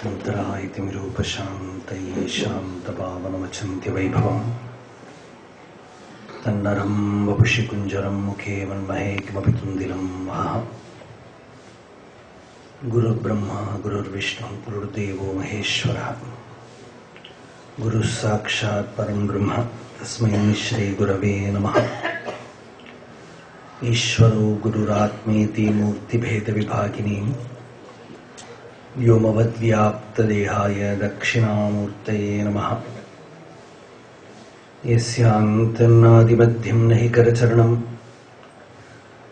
Tantraiti mirupashantaye shantapavanamachanti vaibhavam Tannaram vapushi-kunjaram mukhe vanmahe kimapi tundilam maha Guru Brahma, Guru Vishnu, Guru Devo Maheshwara Guru Sakshat Param Brahma Tasmai Shri Gurave Namaha Ishvaro Gururatmeti Murti Bheda Vibhagini Vyomavad Vyapta Dehaya Dakshinamurtaye Namaha Yasyantannadimadhyam nahi karacharanam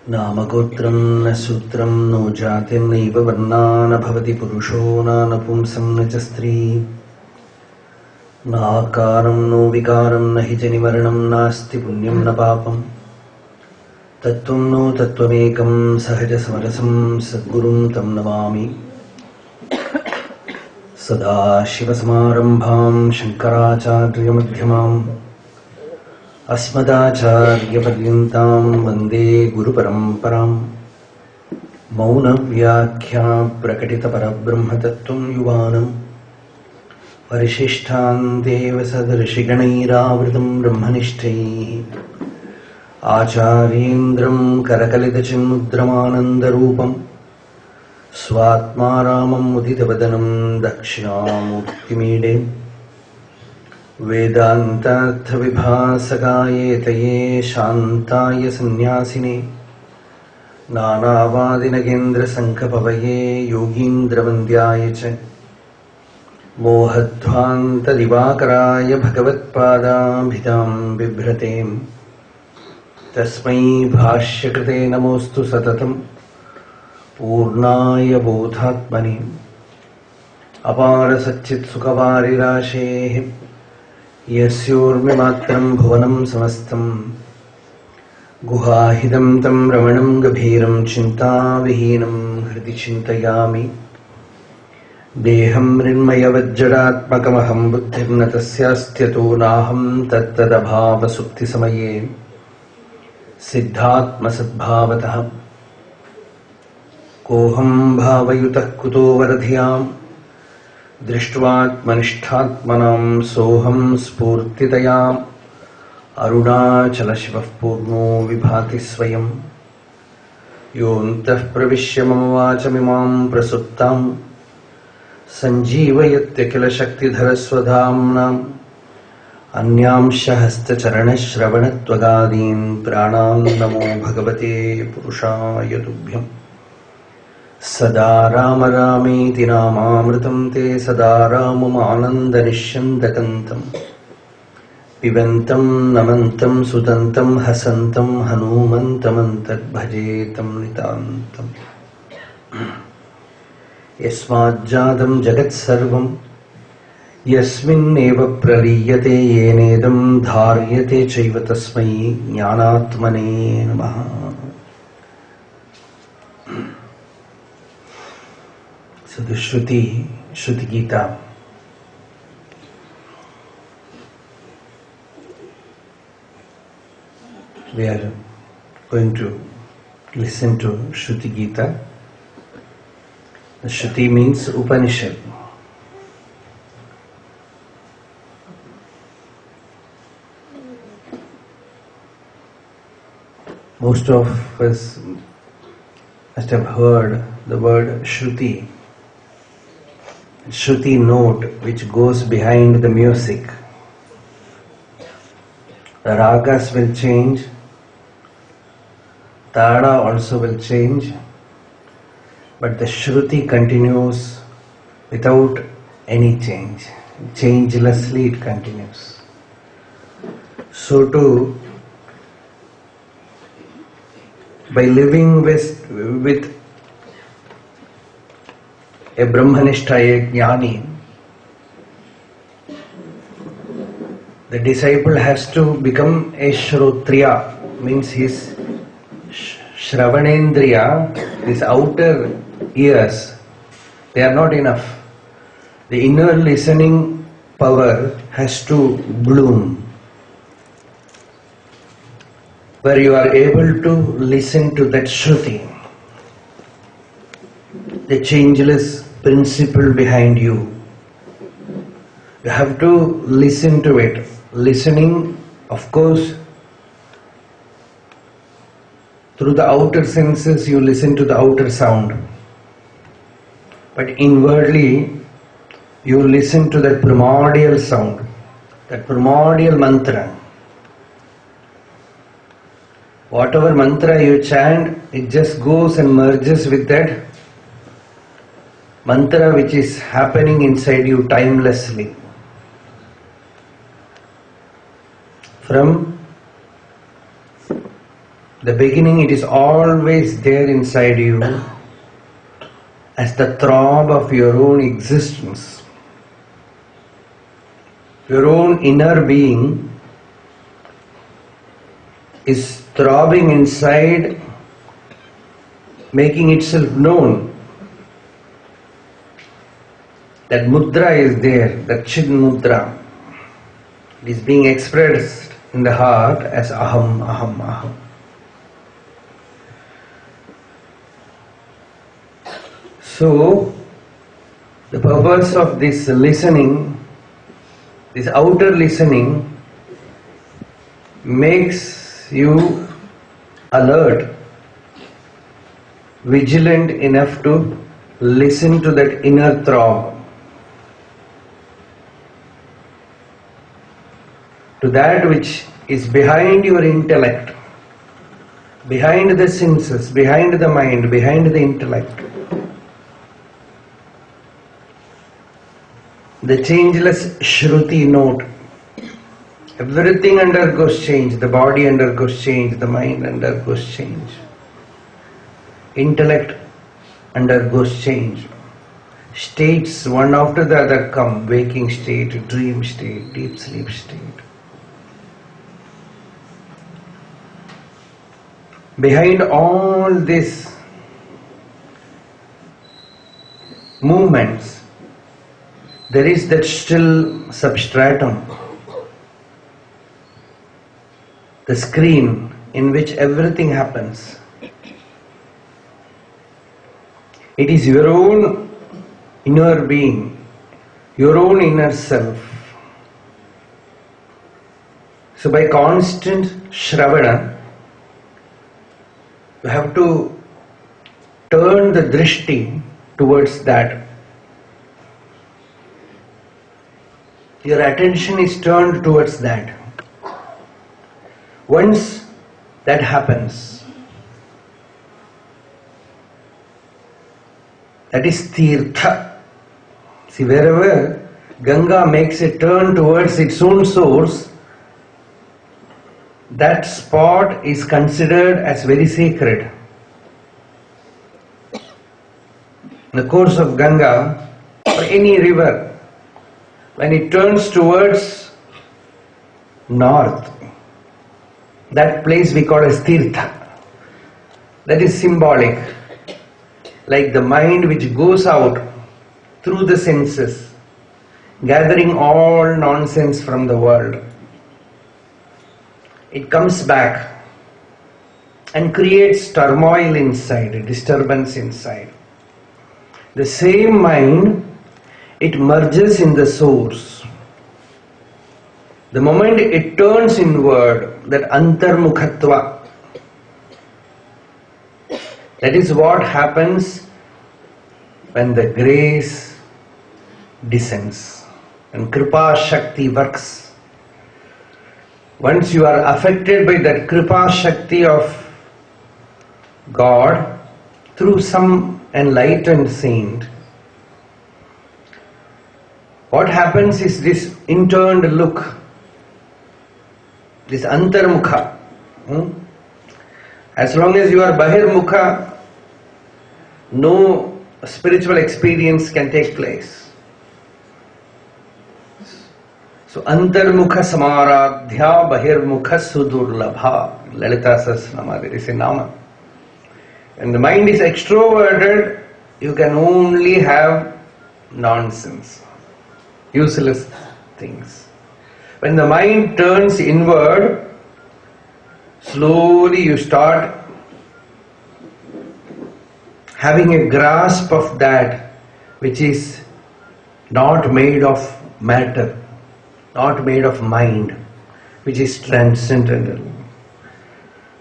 Namagotram na sutram no jatim naiva varna na bhavati purusho na napumsam na chastri Na akaram no vikaram nahi janivaranam nasti punyam na papam Tattvam no tattvamekam sahaja samarasam sadgurum tam namami Sada Shivasamarambham Shankaracharya Madhyamam Asmadacharya Paryantam Vande Guru Paramparam Mauna Vyakhya Prakatita Parabrahma Tattvam Yuvanam Varishishtham Deva Sadarshiganayiravritam Brahmanishtai Acharyendram Karakalidachimuddramanandarupam Swatmaramam Muditabadanam Dakshinamurtimide Vedantartha Vibhasakaye Taye Shantaya Sannyasine Nanavadinagendra Sankapavaye Yogindra Vandhyaye Mohadvanta Divakaraya Bhagavatpadabhidam Bibhratem Tasmai Bhashyakrite Namostu Satatam Purnaya Bodhatmani Apara Satchit Sukhavari Rashe Yasyurmi Matram Bhuvanam Samastam Guhahidam Tam Ramanam Gabhiram Chinta Vihinam Hriti Chintayami Deham Rinmaya Vajjaratmakamaham Buddhirna Tasyastyato Naham Tattadabhava Sukti Samaye Siddhatma Sadbhavatah Koham bhavayutah kuto varadhyam Drishtvatmanishtatmanam soham spurtitayam Arunachala Shivah Purno Vibhati Swayam Yontah pravishya mama vachamimam prasuttam Sanjeevayatyakila Shaktidhara Swadhamnam Anyamsha Hasta Charana Shravanatvagadim Pranam Namo Bhagavate Purushaya Tubhyam Sada Rama Rameti Namamritam Te Sada Ramam Anandanishandakantam Pibantam Namantam Sutantam Hasantam Hanumantam Bhajetam Nitantam Yasmajjadam Jagat Sarvam Yasmin Eva Praliyate Yenedam Dharyate Chaiva Tasmai Jnanatmane Namaha. So the Shruti Gita we are going to listen to Shruti Gita. The Shruti means Upanishad. Most of us must have heard the word Shruti. Shruti note which goes behind the music. The ragas will change, tada also will change, but the Shruti continues without any change. Changelessly it continues. So too, by living with a Brahmanishta, a Jnani, the disciple has to become a Shrotriya, means his Shravanendriya, his outer ears, they are not enough. The inner listening power has to bloom. where you are able to listen to that Shruti, the changeless principle behind you. You have to listen to it. Listening, of course, through the outer senses you listen to the outer sound. But inwardly you listen to that primordial sound, that primordial mantra. Whatever mantra you chant, it just goes and merges with that mantra which is happening inside you timelessly. From the beginning, it is always there inside you as the throb of your own existence. Your own inner being is throbbing inside, making itself known. That mudra is there, that Chid mudra. It is being expressed in the heart as aham, aham, aham. So, the purpose of this listening, this outer listening, makes you alert, vigilant enough to listen to that inner throb, to that which is behind your intellect, behind the senses, behind the mind, behind the intellect. The changeless Shruti note. Everything undergoes change. The body undergoes change. The mind undergoes change. Intellect undergoes change. States one after the other come. Waking state, dream state, deep sleep state. Behind all these movements, there is that still substratum, the screen in which everything happens. It is your own inner being, your own inner self. So by constant Shravana, you have to turn the drishti towards that. Your attention is turned towards that. Once that happens, that is tirtha. See, wherever Ganga makes a turn towards its own source, that spot is considered as very sacred. In the course of Ganga or any river, when it turns towards north, that place we call as tirtha. That is symbolic. Like the mind which goes out through the senses, gathering all nonsense from the world. It comes back and creates turmoil inside, a disturbance inside. The same mind, it merges in the source. The moment it turns inward, that antarmukhatva, that is what happens when the grace descends and Kripa Shakti works. Once you are affected by that Kripa Shakti of God through some enlightened saint, what happens is this interned look, this antarmukha. As long as you are bahirmukha, no spiritual experience can take place. So antarmukha samaradhya bahirmukha sudurlabha. Lalita Sahasranama, there is a nama. When the mind is extroverted, you can only have nonsense, useless things. When the mind turns inward, slowly you start having a grasp of that which is not made of matter, not made of mind, which is transcendental.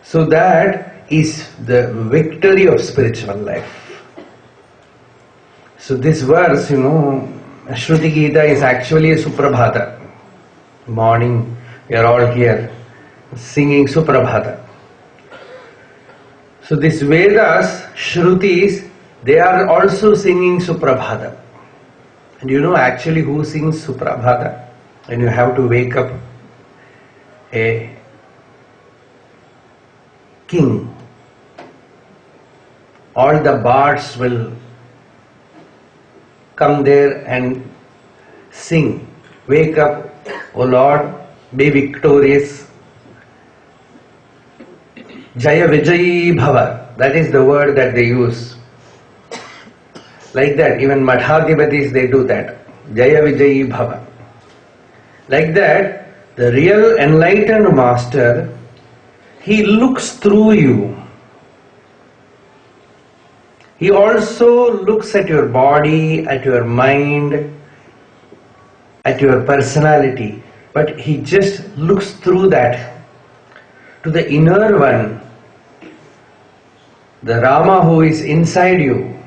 So that is the victory of spiritual life. So this verse, Shruti Gita is actually a Suprabhata. Morning, we are all here singing Suprabhata. So these Vedas, Shrutis, they are also singing Suprabhata. And you know actually who sings Suprabhata? When you have to wake up a king, all the bards will come there and sing, wake up, O Lord, be victorious. Jaya Vijayi Bhava, that is the word that they use. Like that, even Madhadipatis, they do that. Jaya Vijayi Bhava. Like that, the real enlightened master, he looks through you. He also looks at your body, at your mind, at your personality, but he just looks through that to the inner one, the Rama who is inside you,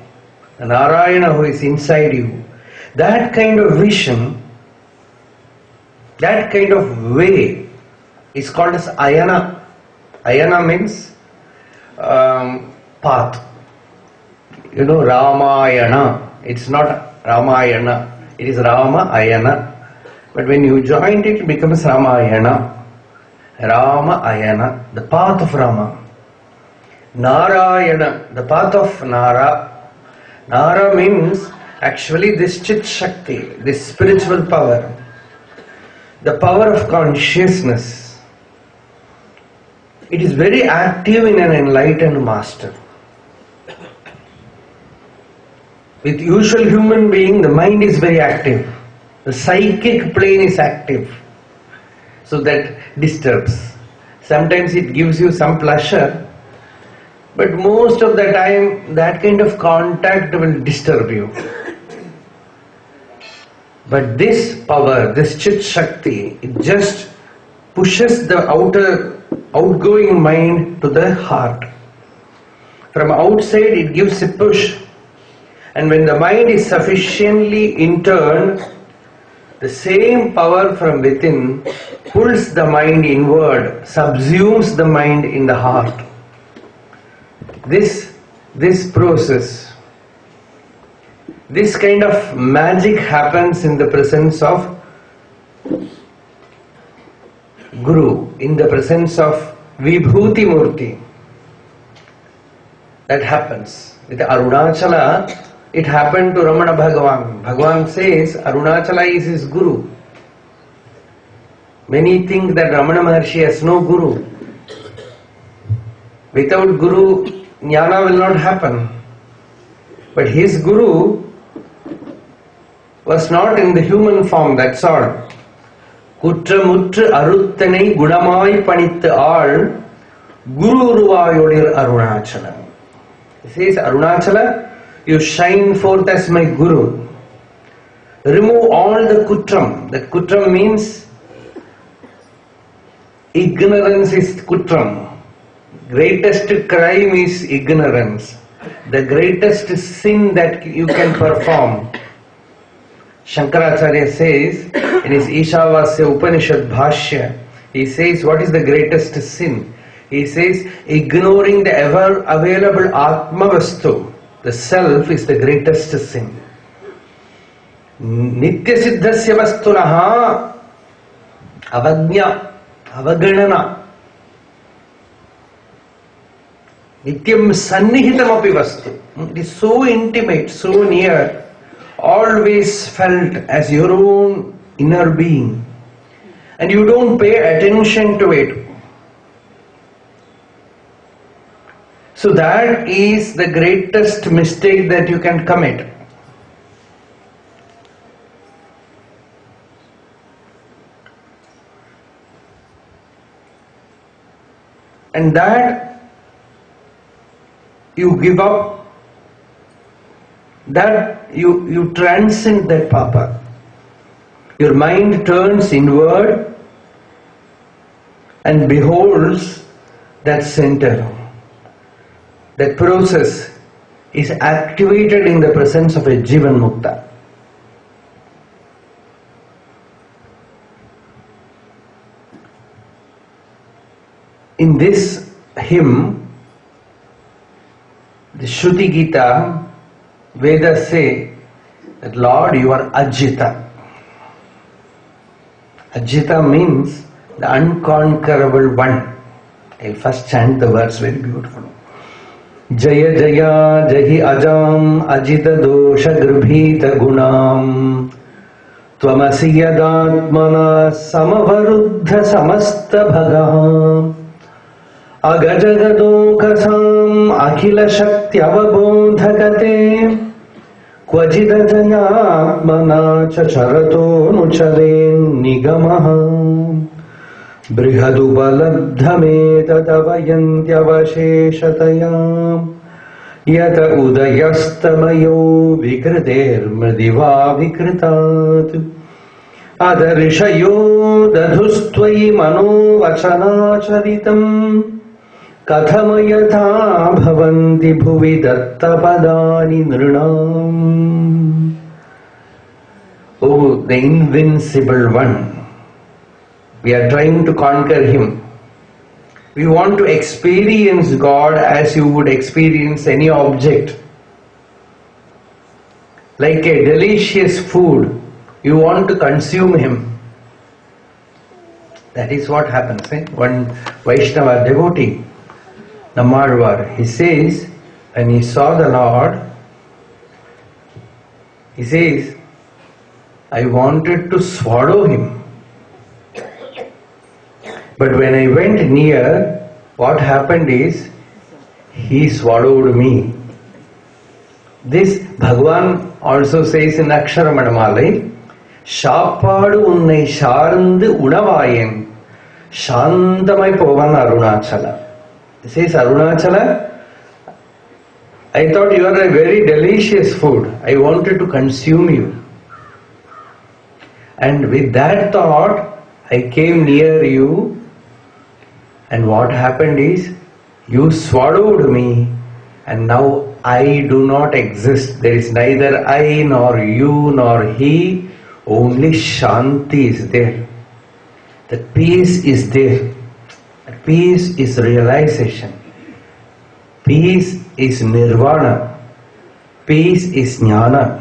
the Narayana who is inside you. That kind of vision, that kind of way is called as Ayana. Ayana means path. Ramayana. It's not Ramayana. It is Rama Ayana. But when you join it, it becomes Ramayana. Rama Ayana, the path of Rama. Narayana, the path of Nara. Nara means actually this Chit Shakti, this spiritual power. The power of consciousness. It is very active in an enlightened master. With usual human being, the mind is very active. The psychic plane is active. So that disturbs. Sometimes it gives you some pleasure, but most of the time that kind of contact will disturb you. But this power, this Chit Shakti, it just pushes the outgoing mind to the heart. From outside it gives a push. And when the mind is sufficiently interned, the same power from within pulls the mind inward, subsumes the mind in the heart. This process, this kind of magic happens in the presence of Guru, in the presence of Vibhuti Murti. That happens. With Arunachala, it happened to Ramana Bhagavan. Bhagavan says Arunachala is his Guru. Many think that Ramana Maharshi has no Guru. Without Guru, Jnana will not happen. But his Guru was not in the human form, that's all. Kutramutru Aruttanai Gudamai Panittu Aal Guru Uruvayodir Arunachala. He says, Arunachala, you shine forth as my Guru. Remove all the kutram. That kutram means ignorance is kutram. Greatest crime is ignorance. The greatest sin that you can perform. Shankaracharya says in his Ishavasya Upanishad Bhashya, he says, what is the greatest sin? He says, ignoring the ever available Atma Vastu. The self is the greatest sin. Nitya Siddhasya Vastunaha Avagnya Avaganana Nityam Sannihitam Api Vastu. It is so intimate, so near, always felt as your own inner being. And you don't pay attention to it. So that is the greatest mistake that you can commit. And that you give up that you transcend that papa. Your mind turns inward and beholds that center. That process is activated in the presence of a Jivan Mukta. In this hymn, the Shruti Gita, Vedas say that Lord, you are Ajita. Ajita means the unconquerable one. I'll first chant the words very beautiful. Jaya Jaya Jahi Ajam Ajita Dosha Grubhita Gunam Tvamasi Yadatmana Samavaruddha Samasta Bhagam Agajagadonkasam Akhila Shakti Avabodhakate Kvajida Jayatmana Chacharato Nuchalen Nigamaha Brihadubalabdhametadavayantyavasheshatayam Yata udayastamayo vikritir mridiva vikritat Adarishayo dadhustvayi mano vachanacharitam Kathamayatha bhavanti bhuvi dattapadani nrinam. Oh, the invincible one. We are trying to conquer him. We want to experience God as you would experience any object. Like a delicious food, you want to consume him. That is what happens. One Vaishnava devotee, Namarvar, he says, when he saw the Lord, he says, I wanted to swallow him. But when I went near, what happened is, he swallowed me. This Bhagavan also says in Aksharamanamala, Shapadu unnai sharndu unavayen, Shantamai povan Arunachala. He says, Arunachala, I thought you are a very delicious food. I wanted to consume you. And with that thought, I came near you. And what happened is, you swallowed me, and now I do not exist. There is neither I nor you nor he, only Shanti is there. The peace is there. Peace is realization. Peace is nirvana. Peace is jnana.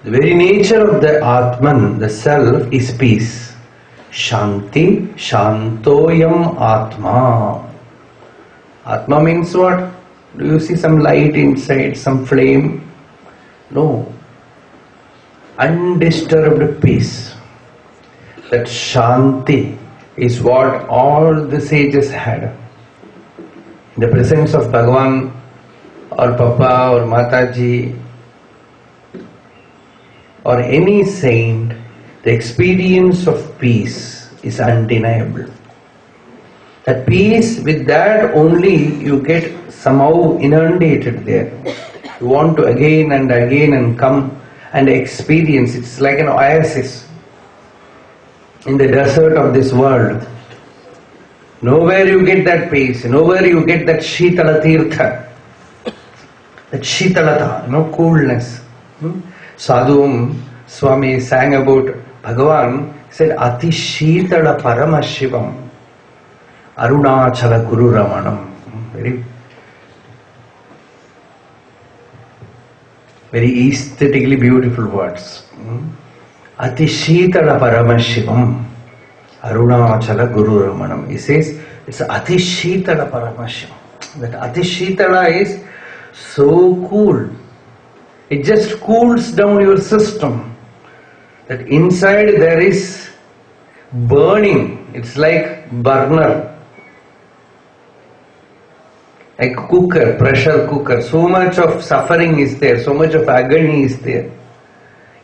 The very nature of the Atman, the self, is peace. Shanti, Shantoyam Atma. Atma means what? Do you see some light inside, some flame? No. Undisturbed peace. That Shanti is what all the sages had. In the presence of Bhagavan or Papa or Mataji or any saint, the experience of peace is undeniable. That peace, with that only you get somehow inundated there. You want to again and come and experience. It's like an oasis in the desert of this world. Nowhere you get that peace, nowhere you get that Shitala Tirtha, that Shitalata, coolness. Sadhum Swami sang about Bhagavan, said, Ati Shitala Paramashivam Arunachala Guru Ramanam. Very aesthetically beautiful words. Ati Shitala Paramashivam Arunachala Guru Ramanam. He says, it's Ati Shitala Paramashivam. That Ati Shitala is so cool. It just cools down your system. That inside there is burning. It's like burner. Like cooker, pressure cooker. So much of suffering is there. So much of agony is there.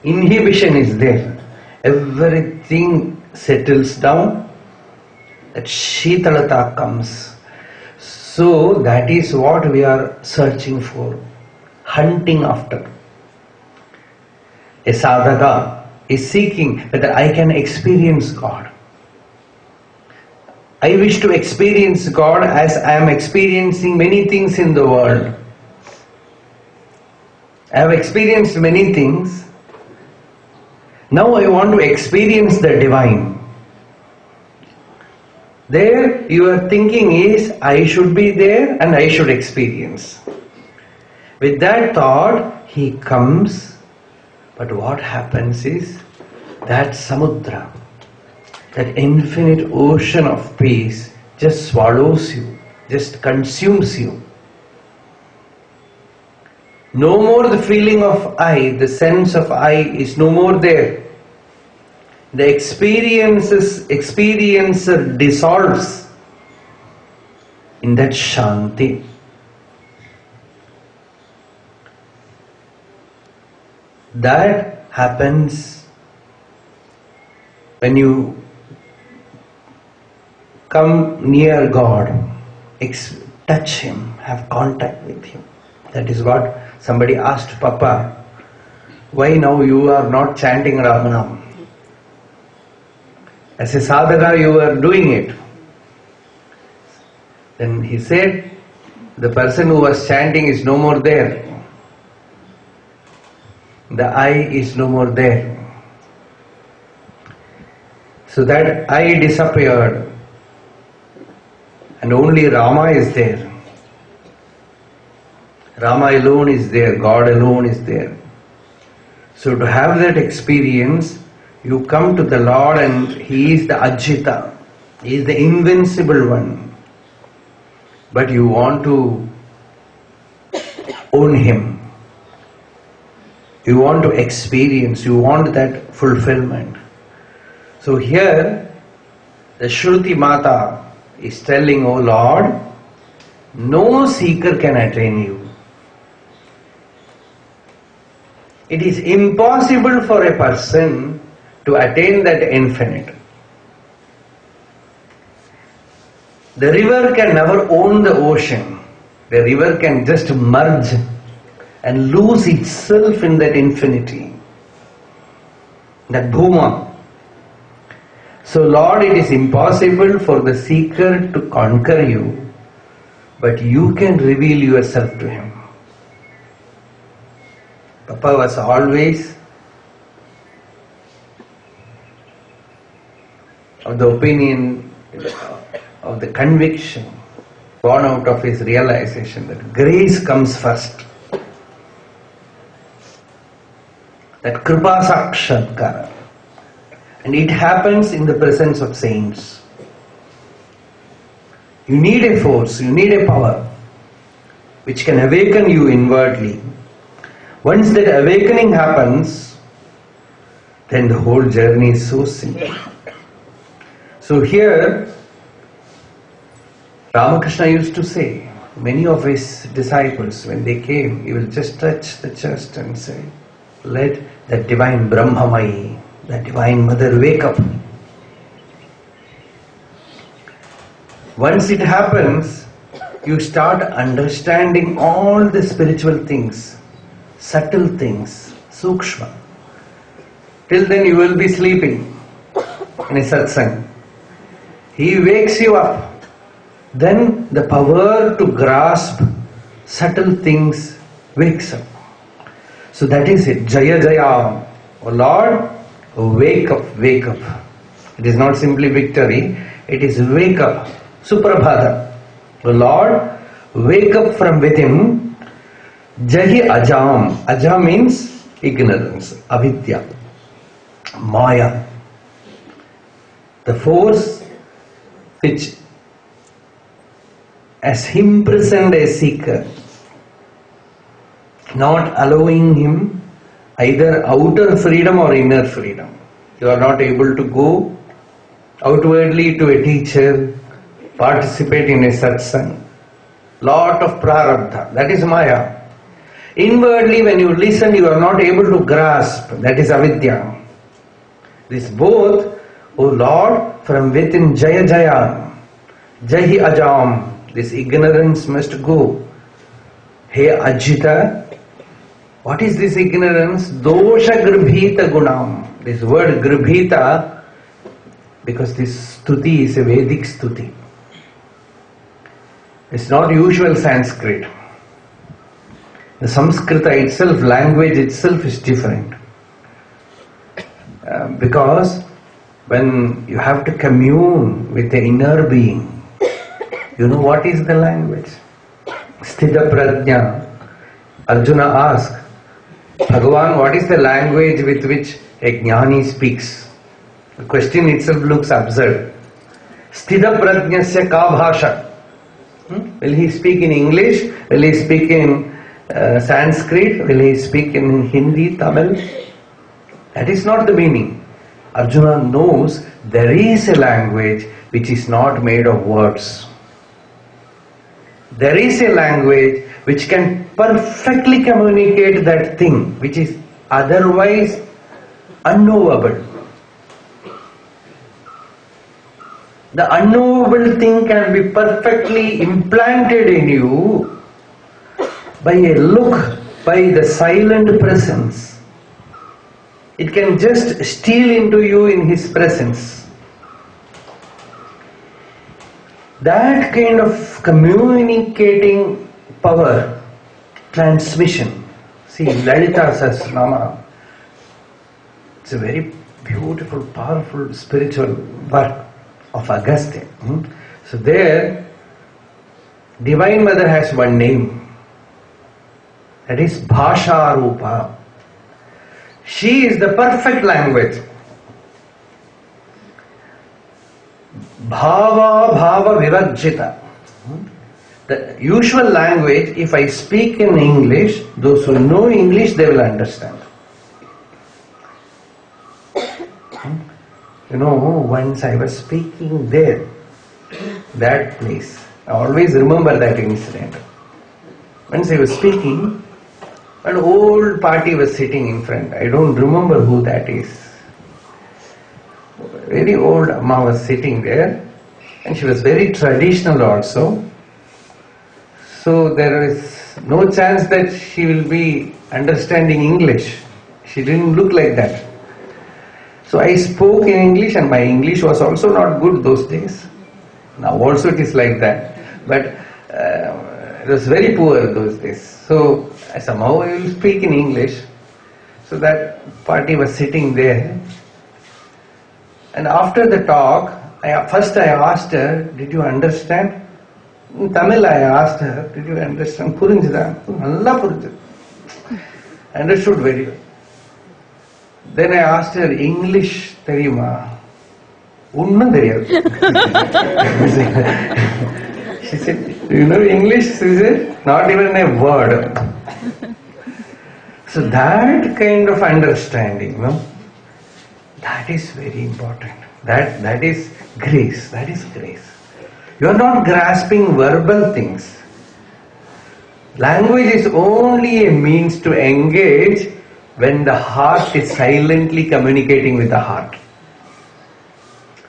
Inhibition is there. Everything settles down. That Shitalata comes. So that is what we are searching for. Hunting after. A sadhaka is seeking whether I can experience God. I wish to experience God as I am experiencing many things in the world. I have experienced many things. Now I want to experience the divine. There your thinking is, I should be there and I should experience. With that thought, he comes, but what happens is that samudra, that infinite ocean of peace just swallows you, just consumes you. No more the feeling of I, the sense of I is no more there. The experiencer dissolves in that shanti. That happens when you come near God, touch Him, have contact with Him. That is what somebody asked Papa, why now you are not chanting Ramanam? As a sadhaka you are doing it. Then he said, the person who was chanting is no more there. The I is no more there. So that I disappeared and only Rama is there. Rama alone is there, God alone is there. So to have that experience, you come to the Lord and He is the Ajita, He is the invincible one. But you want to own Him. You want to experience, you want that fulfillment. So here, the Shruti Mata is telling, O Lord, no seeker can attain you. It is impossible for a person to attain that infinite. The river can never own the ocean. The river can just merge and lose itself in that infinity, that bhuma. So Lord, it is impossible for the seeker to conquer you, but you can reveal yourself to him. Papa was always of the opinion, of the conviction, born out of his realization that grace comes first. That kripa sakshatkara. And it happens in the presence of saints. You need a force, you need a power which can awaken you inwardly. Once that awakening happens, then the whole journey is so simple. So here, Ramakrishna used to say, many of his disciples, when they came, he will just touch the chest and say, let that divine Brahmamayi, that divine mother wake up. Once it happens, you start understanding all the spiritual things, subtle things, sukshma. Till then you will be sleeping in a satsang. He wakes you up. Then the power to grasp subtle things wakes up. So that is it. Jaya Jaya. O Lord, wake up, wake up. It is not simply victory, it is wake up. Suprabhata. O Lord, wake up from within. Jahi Ajam. Ajam means ignorance, avidya, maya. The force which has imprisoned a seeker, not allowing him either outer freedom or inner freedom. You are not able to go outwardly to a teacher, participate in a satsang. Lot of prarabdha, that is maya. Inwardly when you listen, you are not able to grasp, that is avidya. This both, O Lord, from within Jaya Jaya, Jahi Ajam, this ignorance must go. Hey Ajita, What is this ignorance? Dosha gribhita gunam. This word gribhita, because this stuti is a Vedic stuti. It's not usual Sanskrit. The Samskrita itself, language itself is different. Because when you have to commune with the inner being, you know what is the language? Sthita Prajna. Arjuna asked, Bhagavan, what is the language with which a jnani speaks? The question itself looks absurd. Sthita Prajnasya ka bhasha. Will he speak in English? Will he speak in Sanskrit? Will he speak in Hindi, Tamil? That is not the meaning. Arjuna knows there is a language which is not made of words. There is a language which can perfectly communicate that thing which is otherwise unknowable. The unknowable thing can be perfectly implanted in you by a look, by the silent presence. It can just steal into you in his presence. That kind of communicating power, transmission. See, Lalita Sahasranama, it's a very beautiful, powerful spiritual work of Agastya. So there, Divine Mother has one name. That is Bhasha Rupa. She is the perfect language. Bhava Vivajjita. The usual language, if I speak in English, those who know English, they will understand. You know, once I was speaking there, that place. I always remember that incident. Once I was speaking, an old party was sitting in front. I don't remember who that is. Very old Amma was sitting there, and she was very traditional also. So there is no chance that she will be understanding English. She didn't look like that. So I spoke in English, and my English was also not good those days. Now also it is like that. But it was very poor those days. So somehow I will speak in English. So that party was sitting there. And after the talk, first I asked her, did you understand? In Tamil I asked her, did you understand? Purinjida? Nalla purinjida. Understood very well. Then I asked her, English theriyuma? Unnum theriyadu. She said, do you know English? She said, not even a word. So that kind of understanding, that is very important. That is grace. That is grace. You are not grasping verbal things. Language is only a means to engage when the heart is silently communicating with the heart.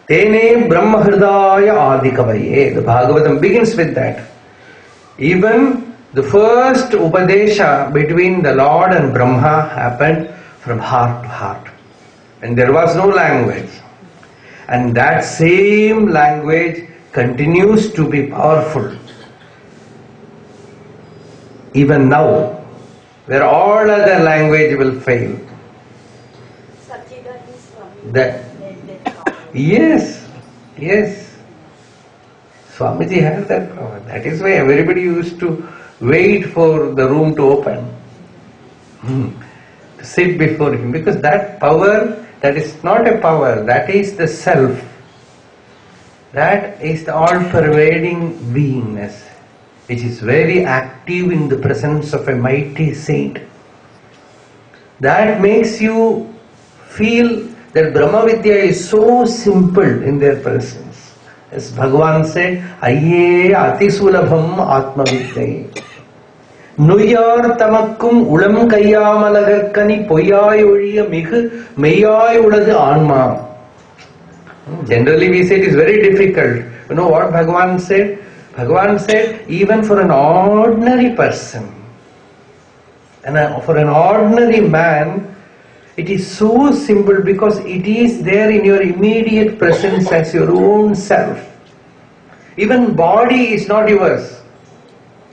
Tene Brahma Hridaya Adikavaye. The Bhagavatam begins with that. Even the first Upadesha between the Lord and Brahma happened from heart to heart. And there was no language. And that same language continues to be powerful. Even now, where all other language will fail. Yes. Swamiji has that power. That is why everybody used to wait for the room to open. To sit before him. Because that power, that is not a power, that is the self. That is the all-pervading beingness, which is very active in the presence of a mighty saint. That makes you feel that Brahma Vidya is so simple in their presence. As Bhagavan said, Ayye atisulabham atma vidyaye. Nuyar tamakkum ulam kayyamalagarkani poyay oliya migu meyyay uladu anma. Generally we say it is very difficult. You know what Bhagavan said? Bhagavan said, even for an ordinary person, And for an ordinary man, it is so simple because it is there in your immediate presence as your own self. Even body is not yours.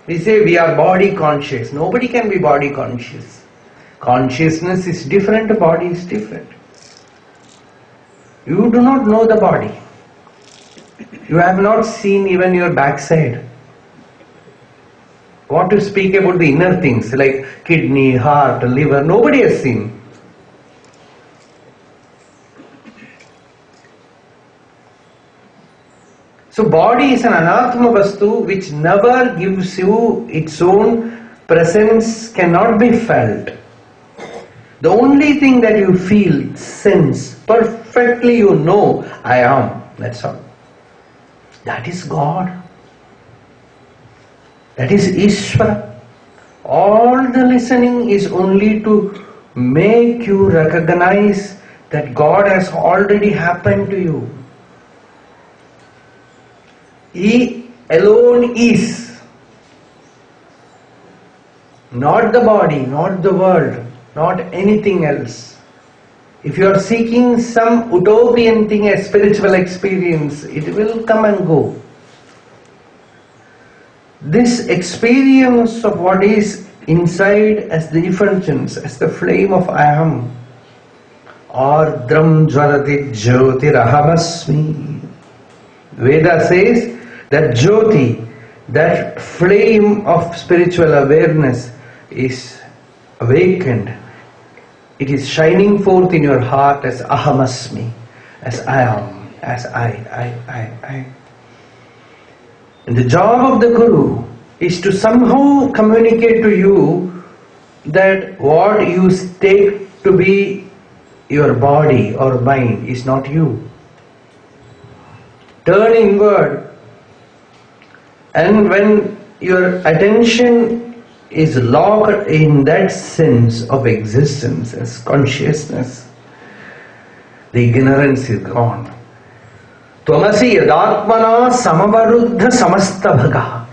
We say we are body conscious. Nobody can be body conscious. Consciousness is different, body is different. You do not know the body. You have not seen even your backside. What to speak about the inner things like kidney, heart, liver, nobody has seen. So body is an anatma vastu which never gives you its own presence, cannot be felt. The only thing that you feel, sense, perfectly you know, I am, that's all. That is God. That is Ishvara. All the listening is only to make you recognize that God has already happened to you. He alone is. Not the body, not the world, not anything else. If you are seeking some utopian thing, a spiritual experience, it will come and go. This experience of what is inside as the effulgence, as the flame of I am, Ardram Jvalati Jyotiraham. Veda says that Jyoti, that flame of spiritual awareness is awakened. It is shining forth in your heart as Ahamasmi, as I am, as I. And the job of the Guru is to somehow communicate to you that what you take to be your body or mind is not you. Turn inward, and when your attention is locked in that sense of existence as consciousness, the ignorance is gone. Tvamasi yadatmana samavaruddha samasta bhaga.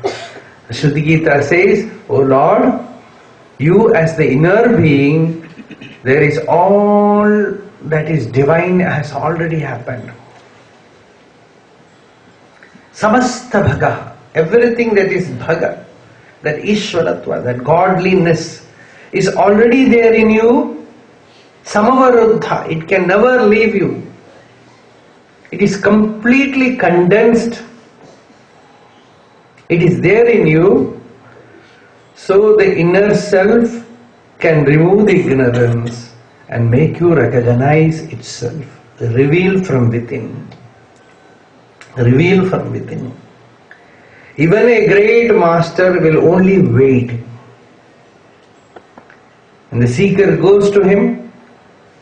Shruti Gita says, O Lord, you as the inner being, there is all that is divine has already happened. Samasta bhaga, everything that is bhaga, that Ishwaratva, that godliness is already there in you. Samavaruddha, it can never leave you. It is completely condensed. It is there in you. So the inner self can remove the ignorance and make you recognize itself. Reveal from within. Reveal from within. Even a great master will only wait. And the seeker goes to him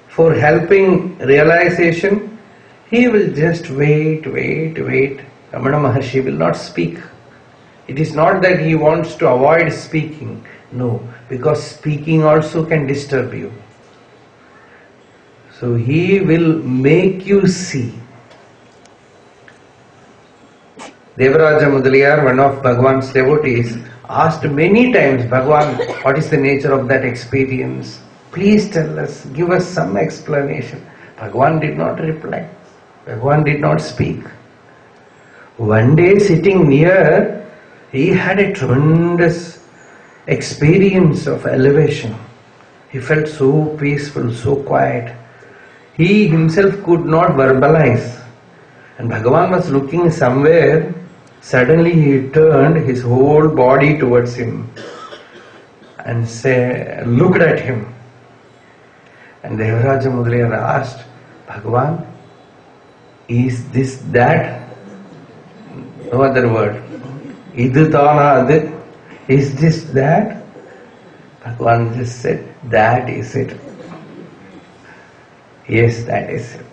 for helping realization. He will just wait. Ramana Maharshi will not speak. It is not that he wants to avoid speaking. No, because speaking also can disturb you. So he will make you see. Devaraja Mudaliyar, one of Bhagwan's devotees, asked many times, Bhagwan, what is the nature of that experience? Please tell us, give us some explanation. Bhagwan did not reply. Bhagwan did not speak. One day sitting near, he had a tremendous experience of elevation. He felt so peaceful, so quiet. He himself could not verbalize. And Bhagavan was looking somewhere. Suddenly he turned his whole body towards him and looked at him. And Devaraja Mudaliyar asked, Bhagavan, is this that? No other word. Idu thana adu. Is this that? Bhagavan just said, that is it. Yes, that is it.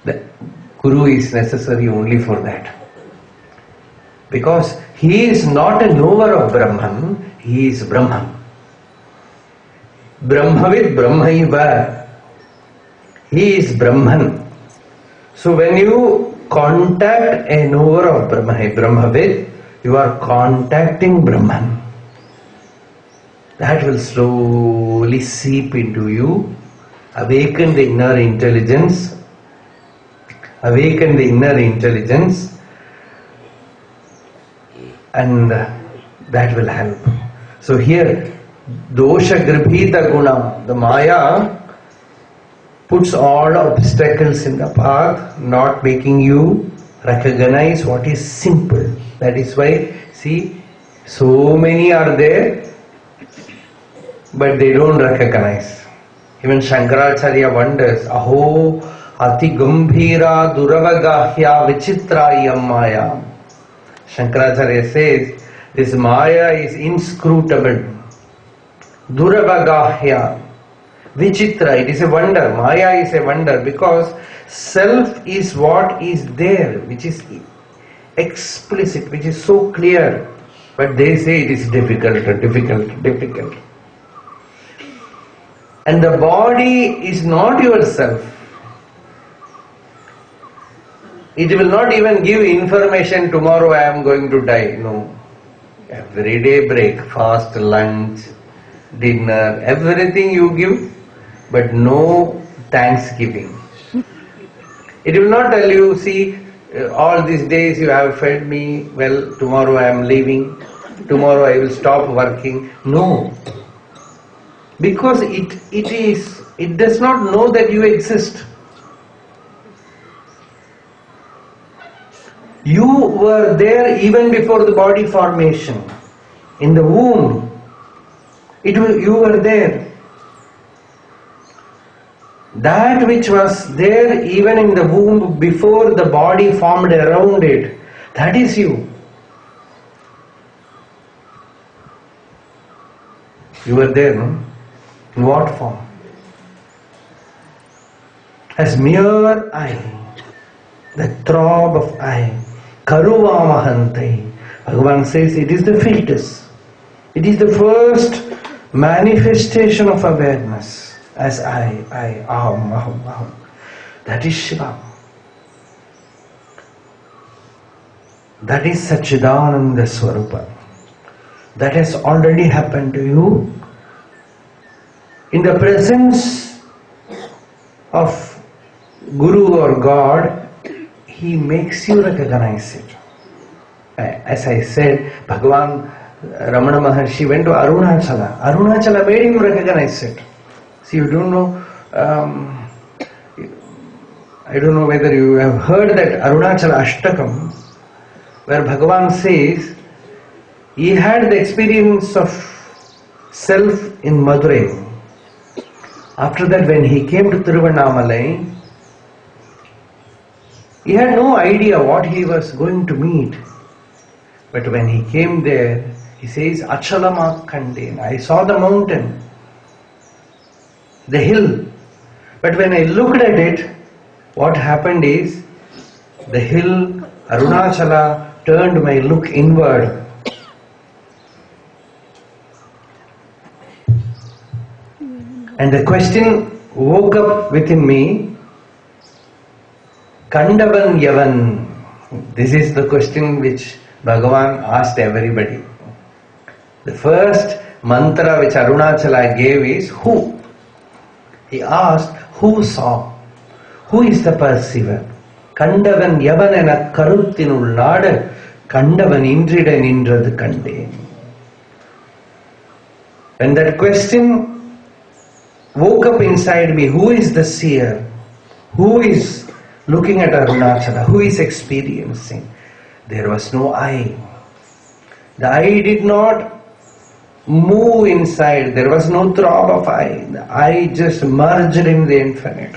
The Guru is necessary only for that. Because he is not a knower of Brahman, he is Brahman. Brahmavid Brahmaiva. He is Brahman. So when you contact a knower of Brahmavid, you are contacting Brahman. That will slowly seep into you, awaken the inner intelligence, and that will help. So here, dosha grabhita guna, the Maya puts all obstacles in the path, not making you recognize what is simple. That is why, see, so many are there, but they don't recognize. Even Shankaracharya wonders, Aho ati gambhira duravagahya vichitrayam maya. Shankaracharya says, this Maya is inscrutable. Duravagahya. Vichitra, it is a wonder. Maya is a wonder because self is what is there, which is explicit, which is so clear. But they say it is difficult. And the body is not yourself. It will not even give information, tomorrow I am going to die. No. Every day breakfast, lunch, dinner, everything you give, but no thanksgiving. It will not tell you, see, all these days you have fed me, well, tomorrow I am leaving, tomorrow I will stop working. No. Because it does not know that you exist. You were there even before the body formation. In the womb, you were there. That which was there even in the womb before the body formed around it, that is you. You were there, no? In what form? As mere I, the throb of I, Karuvamahantai. Bhagavan says it is the fetus. It is the first manifestation of awareness as I, aham. That is Shiva. That is Satchidananda Swarupa. That has already happened to you. In the presence of Guru or God, he makes you recognize it. As I said, Bhagavan Ramana Maharshi went to Arunachala. Arunachala made him recognize it. See, you don't know, I don't know whether you have heard that Arunachala Ashtakam, where Bhagavan says, he had the experience of self in Madurai. After that, when he came to Tiruvannamalai, he had no idea what he was going to meet. But when he came there, he says, Achalama Kanden. I saw the mountain, the hill. But when I looked at it, what happened is, the hill, Arunachala, turned my look inward. And the question woke up within me, Kandavan Yavan. This is the question which Bhagavan asked everybody. The first mantra which Arunachala gave is who? He asked, who saw? Who is the perceiver? Kandavan Yavanena Karuttinul Nada Kandavan Indrida Nindrad Kande. And that question woke up inside me, who is the seer? Who is looking at Arunachala? Who is experiencing? There was no I. The I did not move inside. There was no throb of I. The I just merged in the infinite.